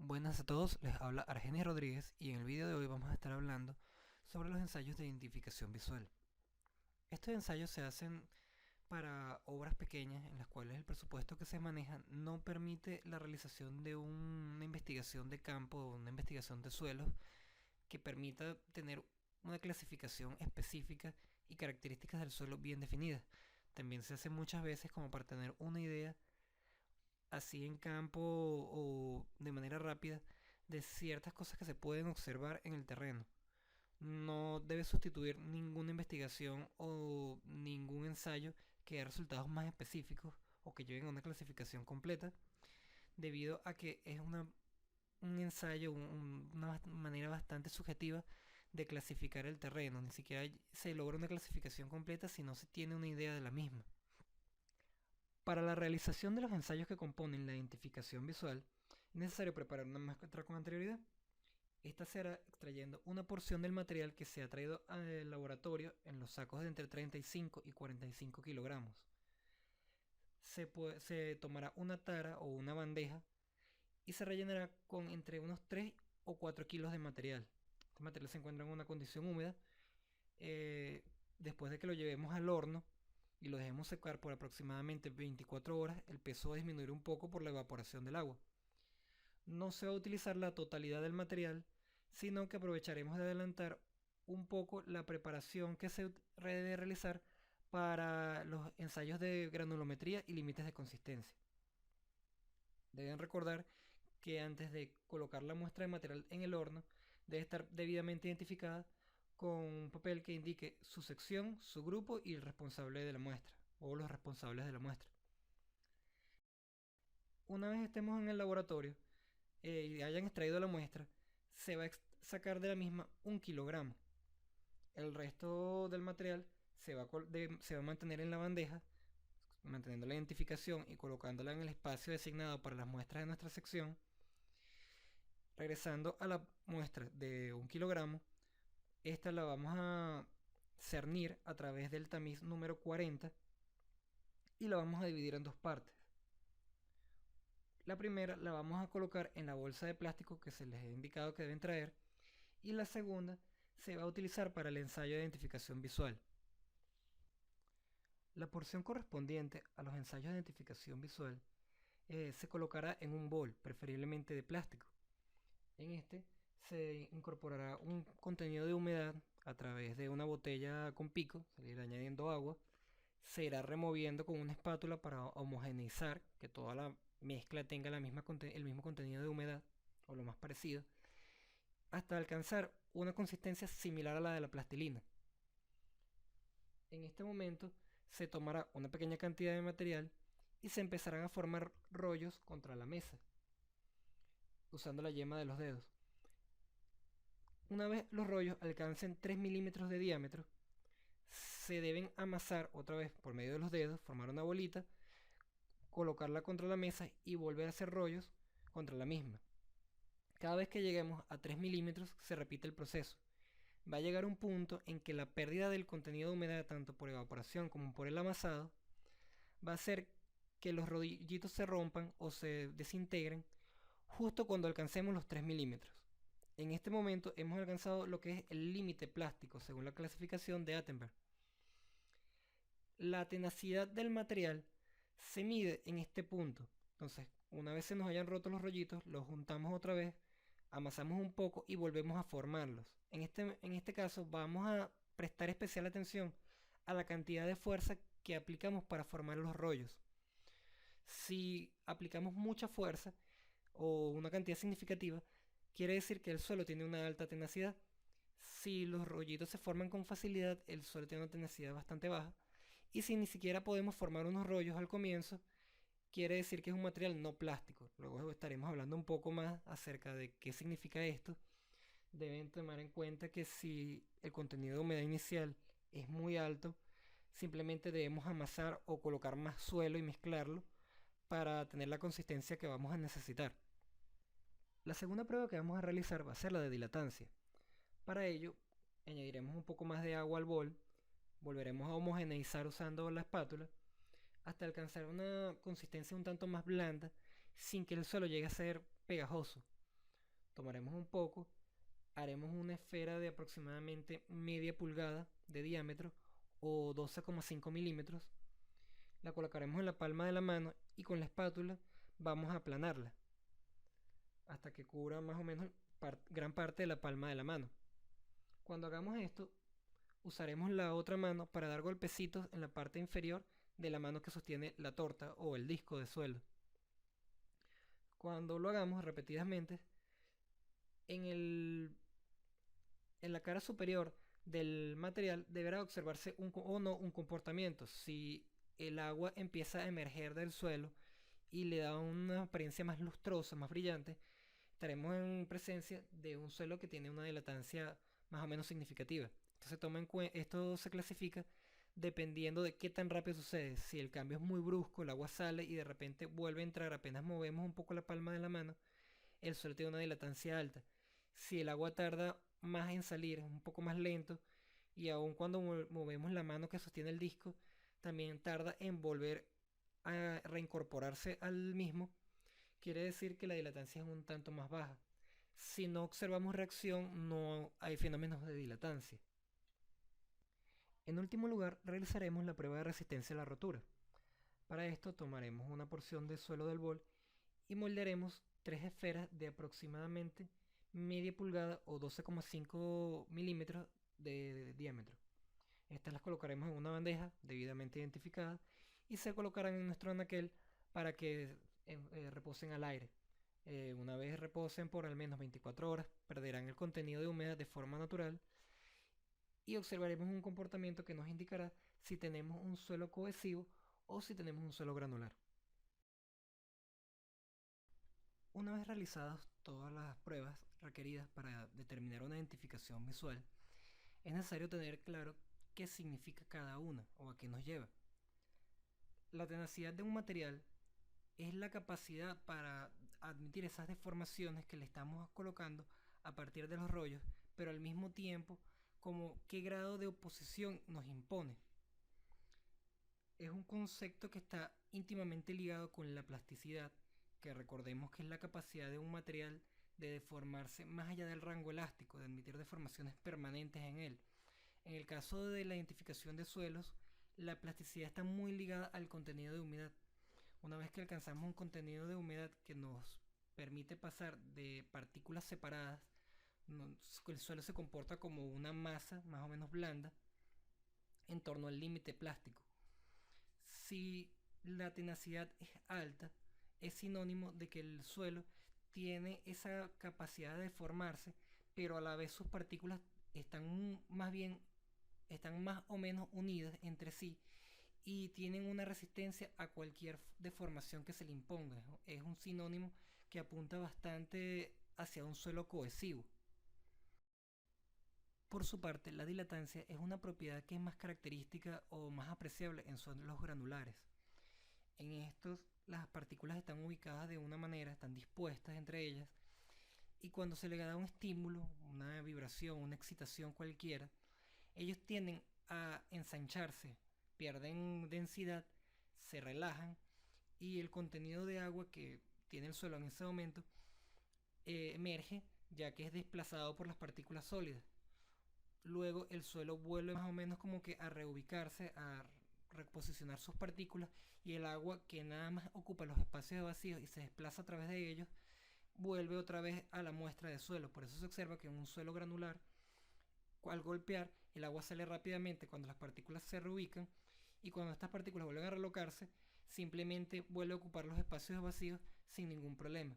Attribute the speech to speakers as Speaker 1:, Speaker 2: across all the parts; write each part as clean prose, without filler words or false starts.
Speaker 1: Buenas a todos, les habla Argenis Rodríguez y en el video de hoy vamos a estar hablando sobre los ensayos de identificación visual. Estos ensayos se hacen para obras pequeñas en las cuales el presupuesto que se maneja no permite la realización de una investigación de campo o una investigación de suelos que permita tener una clasificación específica y características del suelo bien definidas. También se hace muchas veces como para tener una idea así en campo o de manera rápida de ciertas cosas que se pueden observar en el terreno. No debe sustituir ninguna investigación o ningún ensayo que dé resultados más específicos o que lleven a una clasificación completa, debido a que es un ensayo, una manera bastante subjetiva de clasificar el terreno. Ni siquiera se logra una clasificación completa si no se tiene una idea de la misma. Para la realización de los ensayos que componen la identificación visual, es necesario preparar una muestra con anterioridad. Esta se hará extrayendo una porción del material que se ha traído al laboratorio en los sacos de entre 35 y 45 kilogramos. Se tomará una tara o una bandeja y se rellenará con entre unos 3 o 4 kilos de material. Este material se encuentra en una condición húmeda. Eh, Después de que lo llevemos al horno y lo dejemos secar por aproximadamente 24 horas, el peso va a disminuir un poco por la evaporación del agua. No se va a utilizar la totalidad del material, sino que aprovecharemos de adelantar un poco la preparación que se debe realizar para los ensayos de granulometría y límites de consistencia. Deben recordar que antes de colocar la muestra de material en el horno, debe estar debidamente identificada con un papel que indique su sección, su grupo y el responsable de la muestra, o los responsables de la muestra. Una vez estemos en el laboratorio y hayan extraído la muestra, se va a sacar de la misma 1 kilogramo. El resto del material se va a mantener en la bandeja, manteniendo la identificación y colocándola en el espacio designado para las muestras de nuestra sección. Regresando a la muestra de 1 kilogramo, esta la vamos a cernir a través del tamiz número 40 y la vamos a dividir en dos partes. La primera la vamos a colocar en la bolsa de plástico que se les ha indicado que deben traer, y la segunda se va a utilizar para el ensayo de identificación visual. La porción correspondiente a los ensayos de identificación visual se colocará en un bol, preferiblemente de plástico. En este se incorporará un contenido de humedad a través de una botella con pico, se le irá añadiendo agua, se irá removiendo con una espátula para homogeneizar, que toda la mezcla tenga el mismo contenido de humedad o lo más parecido, hasta alcanzar una consistencia similar a la de la plastilina. En este momento se tomará una pequeña cantidad de material y se empezarán a formar rollos contra la mesa, usando la yema de los dedos. Una vez los rollos alcancen 3 milímetros de diámetro, se deben amasar otra vez por medio de los dedos, formar una bolita, colocarla contra la mesa y volver a hacer rollos contra la misma. Cada vez que lleguemos a 3 milímetros se repite el proceso. Va a llegar un punto en que la pérdida del contenido de humedad, tanto por evaporación como por el amasado, va a hacer que los rodillitos se rompan o se desintegren justo cuando alcancemos los 3 milímetros. En este momento hemos alcanzado lo que es el límite plástico según la clasificación de Attenberg. La tenacidad del material se mide en este punto. Entonces, una vez se nos hayan roto los rollitos, los juntamos otra vez, amasamos un poco y volvemos a formarlos. En este caso vamos a prestar especial atención a la cantidad de fuerza que aplicamos para formar los rollos. Si aplicamos mucha fuerza o una cantidad significativa, quiere decir que el suelo tiene una alta tenacidad. Si los rollitos se forman con facilidad, el suelo tiene una tenacidad bastante baja. Y si ni siquiera podemos formar unos rollos al comienzo, quiere decir que es un material no plástico. Luego estaremos hablando un poco más acerca de qué significa esto. Deben tomar en cuenta que si el contenido de humedad inicial es muy alto, simplemente debemos amasar o colocar más suelo y mezclarlo para tener la consistencia que vamos a necesitar. La segunda prueba que vamos a realizar va a ser la de dilatancia. Para ello, añadiremos un poco más de agua al bol, volveremos a homogeneizar usando la espátula hasta alcanzar una consistencia un tanto más blanda sin que el suelo llegue a ser pegajoso. Tomaremos un poco, haremos una esfera de aproximadamente media pulgada de diámetro o 12,5 milímetros, la colocaremos en la palma de la mano y con la espátula vamos a aplanarla hasta que cubra más o menos gran parte de la palma de la mano. Cuando hagamos esto, usaremos la otra mano para dar golpecitos en la parte inferior de la mano que sostiene la torta o el disco de suelo. Cuando lo hagamos repetidamente, en, el, en la cara superior del material deberá observarse o no un comportamiento. Si el agua empieza a emerger del suelo y le da una apariencia más lustrosa, más brillante, estaremos en presencia de un suelo que tiene una dilatancia más o menos significativa. Esto se clasifica dependiendo de qué tan rápido sucede. Si el cambio es muy brusco, el agua sale y de repente vuelve a entrar apenas movemos un poco la palma de la mano, el suelo tiene una dilatancia alta. Si el agua tarda más en salir, es un poco más lento, y aun cuando movemos la mano que sostiene el disco, también tarda en volver a reincorporarse al mismo, quiere decir que la dilatancia es un tanto más baja. Si no observamos reacción, no hay fenómenos de dilatancia. En último lugar, realizaremos la prueba de resistencia a la rotura. Para esto tomaremos una porción de suelo del bol y moldearemos tres esferas de aproximadamente media pulgada o 12,5 milímetros de diámetro. Estas las colocaremos en una bandeja debidamente identificada y se colocarán en nuestro anaquel para que reposen al aire. Una vez reposen por al menos 24 horas, perderán el contenido de humedad de forma natural y observaremos un comportamiento que nos indicará si tenemos un suelo cohesivo o si tenemos un suelo granular. Una vez realizadas todas las pruebas requeridas para determinar una identificación visual, es necesario tener claro qué significa cada una o a qué nos lleva. La tenacidad de un material es la capacidad para admitir esas deformaciones que le estamos colocando a partir de los rollos, pero al mismo tiempo como qué grado de oposición nos impone. Es un concepto que está íntimamente ligado con la plasticidad, que recordemos que es la capacidad de un material de deformarse más allá del rango elástico, de admitir deformaciones permanentes en él. En el caso de la identificación de suelos, la plasticidad está muy ligada al contenido de humedad. Una vez que alcanzamos un contenido de humedad que nos permite pasar de partículas separadas, el suelo se comporta como una masa más o menos blanda en torno al límite plástico. Si la tenacidad es alta, es sinónimo de que el suelo tiene esa capacidad de deformarse, pero a la vez sus partículas están más o menos unidas entre sí y tienen una resistencia a cualquier deformación que se le imponga. Es un sinónimo que apunta bastante hacia un suelo cohesivo. Por su parte, la dilatancia es una propiedad que es más característica o más apreciable en suelos granulares. En estos, las partículas están ubicadas de una manera, están dispuestas entre ellas, y cuando se le da un estímulo, una vibración, una excitación cualquiera, ellos tienden a ensancharse, pierden densidad, se relajan y el contenido de agua que tiene el suelo en ese momento emerge ya que es desplazado por las partículas sólidas. Luego el suelo vuelve más o menos como que a reubicarse, a reposicionar sus partículas y el agua que nada más ocupa los espacios vacíos y se desplaza a través de ellos vuelve otra vez a la muestra de suelo. Por eso se observa que en un suelo granular, al golpear, el agua sale rápidamente cuando las partículas se reubican y cuando estas partículas vuelven a relocarse, simplemente vuelve a ocupar los espacios vacíos sin ningún problema.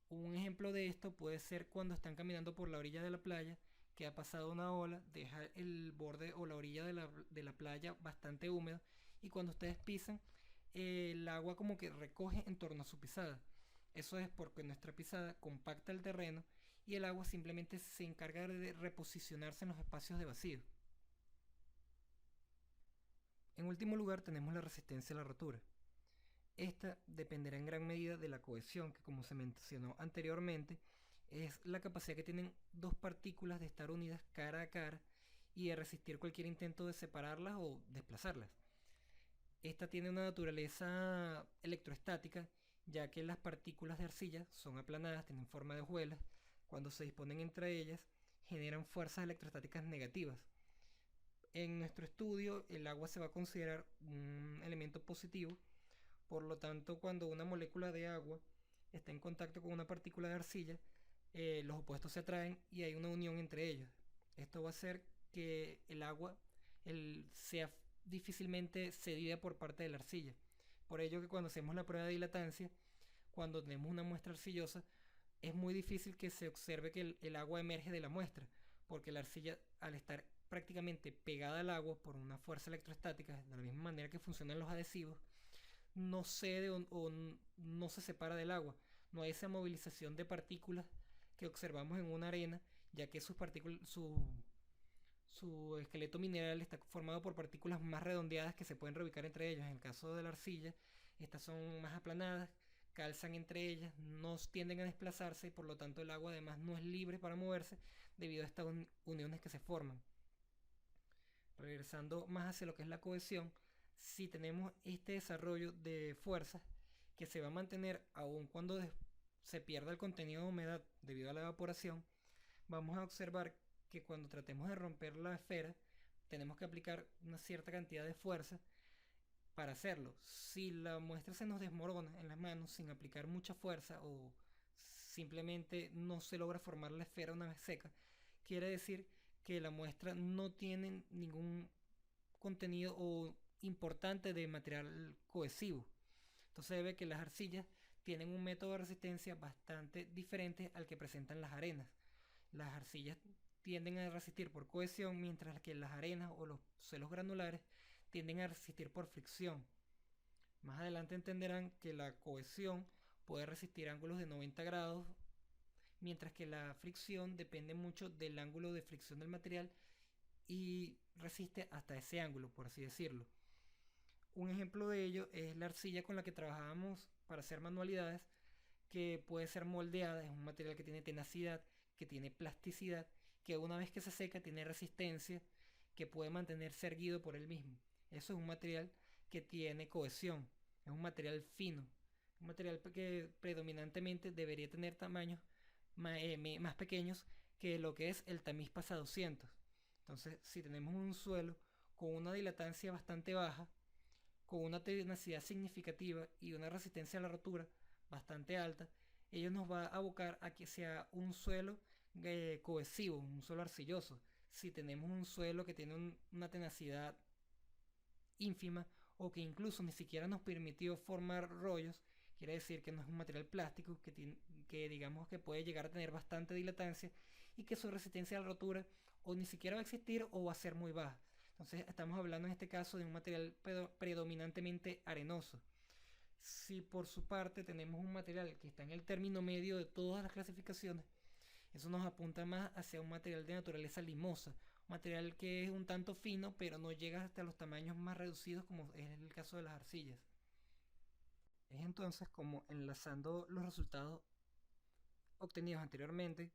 Speaker 1: Un ejemplo de esto puede ser cuando están caminando por la orilla de la playa, que ha pasado una ola, deja el borde o la orilla de la playa bastante húmedo y cuando ustedes pisan, el agua como que recoge en torno a su pisada. Eso es porque nuestra pisada compacta el terreno y el agua simplemente se encarga de reposicionarse en los espacios de vacío. En último lugar tenemos la resistencia a la rotura. Esta dependerá en gran medida de la cohesión, que como se mencionó anteriormente, es la capacidad que tienen dos partículas de estar unidas cara a cara y de resistir cualquier intento de separarlas o desplazarlas. Esta tiene una naturaleza electrostática, ya que las partículas de arcilla son aplanadas, tienen forma de hojuelas, Cuando se disponen entre ellas, generan fuerzas electrostáticas negativas. En nuestro estudio, el agua se va a considerar un elemento positivo. Por lo tanto, cuando una molécula de agua está en contacto con una partícula de arcilla, los opuestos se atraen y hay una unión entre ellos. Esto va a hacer que el agua sea difícilmente cedida por parte de la arcilla. Por ello que cuando hacemos la prueba de dilatancia, cuando tenemos una muestra arcillosa, es muy difícil que se observe que el agua emerge de la muestra, porque la arcilla, al estar prácticamente pegada al agua por una fuerza electrostática, de la misma manera que funcionan los adhesivos, no cede o no se separa del agua. No hay esa movilización de partículas que observamos en una arena, ya que su esqueleto mineral está formado por partículas más redondeadas que se pueden reubicar entre ellas. En el caso de la arcilla, estas son más aplanadas, calzan entre ellas, no tienden a desplazarse y por lo tanto el agua además no es libre para moverse debido a estas uniones que se forman. Regresando más hacia lo que es la cohesión, si tenemos este desarrollo de fuerzas que se va a mantener aun cuando se pierda el contenido de humedad debido a la evaporación, vamos a observar que cuando tratemos de romper la esfera, tenemos que aplicar una cierta cantidad de fuerza para hacerlo. Si la muestra se nos desmorona en las manos sin aplicar mucha fuerza o simplemente no se logra formar la esfera una vez seca, quiere decir que la muestra no tiene ningún contenido o importante de material cohesivo. Entonces se ve que las arcillas tienen un método de resistencia bastante diferente al que presentan las arenas. Las arcillas tienden a resistir por cohesión, mientras que las arenas o los suelos granulares tienden a resistir por fricción. Más adelante entenderán que la cohesión puede resistir ángulos de 90 grados, mientras que la fricción depende mucho del ángulo de fricción del material y resiste hasta ese ángulo, por así decirlo. Un ejemplo de ello es la arcilla con la que trabajábamos para hacer manualidades, que puede ser moldeada, es un material que tiene tenacidad, que tiene plasticidad, que una vez que se seca tiene resistencia, que puede mantenerse erguido por él mismo. Eso es un material que tiene cohesión, es un material fino, un material que predominantemente debería tener tamaños más pequeños que lo que es el tamiz PASA 200. Entonces, si tenemos un suelo con una dilatancia bastante baja, con una tenacidad significativa y una resistencia a la rotura bastante alta, ello nos va a abocar a que sea un suelo cohesivo, un suelo arcilloso. Si tenemos un suelo que tiene una tenacidad ínfima o que incluso ni siquiera nos permitió formar rollos, quiere decir que no es un material plástico que digamos que puede llegar a tener bastante dilatancia y que su resistencia a la rotura o ni siquiera va a existir o va a ser muy baja. Entonces estamos hablando en este caso de un material predominantemente arenoso. Si por su parte tenemos un material que está en el término medio de todas las clasificaciones, eso nos apunta más hacia un material de naturaleza limosa, un material que es un tanto fino pero no llega hasta los tamaños más reducidos como es el caso de las arcillas. Es entonces como, enlazando los resultados obtenidos anteriormente,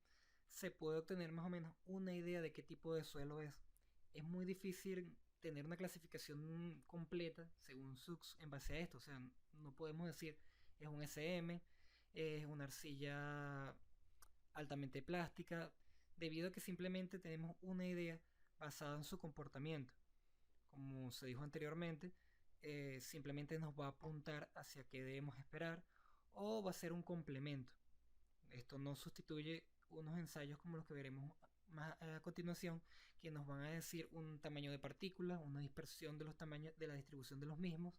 Speaker 1: se puede obtener más o menos una idea de qué tipo de suelo es. Es muy difícil tener una clasificación completa según SUX en base a esto. O sea, no podemos decir es un SM, es una arcilla altamente plástica, debido a que simplemente tenemos una idea basada en su comportamiento. Como se dijo anteriormente, simplemente nos va a apuntar hacia qué debemos esperar o va a ser un complemento. Esto no sustituye unos ensayos como los que veremos más a continuación, que nos van a decir un tamaño de partículas, una dispersión de los tamaños de la distribución de los mismos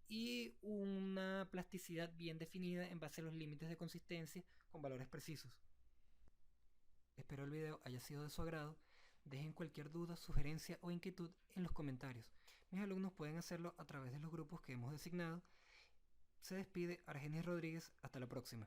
Speaker 1: y una plasticidad bien definida en base a los límites de consistencia con valores precisos. Espero el video haya sido de su agrado. Dejen cualquier duda, sugerencia o inquietud en los comentarios. Mis alumnos pueden hacerlo a través de los grupos que hemos designado. Se despide Argenis Rodríguez. Hasta la próxima.